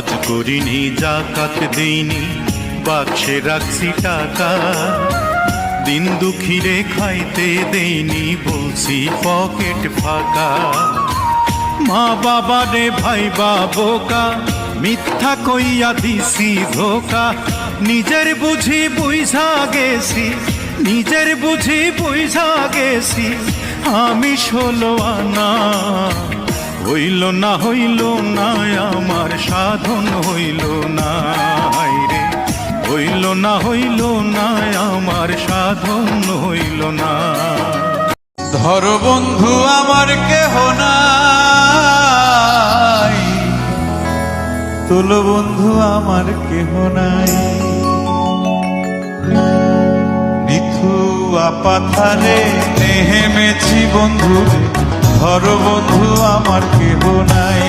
হজ করিনি, জাকাত দেইনি, বাক্সে রাখছি টাকা। দিন দুঃখীরে খাইতে দেইনি, বলছি পকেট ফাঁকা। মা বাবারে ভাইবা বোকা, মিথ্যা কইয়া দিছি ধোকা। নিজের বুঝি বুঝা গেছি, নিজের বুঝি বুঝা গেছি, আমি 16 আনা। হইল না হইল না আমার সাধন হইল না রে, হইল না হইল না আমার সাধন হইল না। ধর বন্ধু আমার কেহ নাই, তোল বন্ধু আমার কেহ নাই। নিথুয়া পাথারে নেমেছি বন্ধু, ধর বন্ধু আমার কেহ নাই।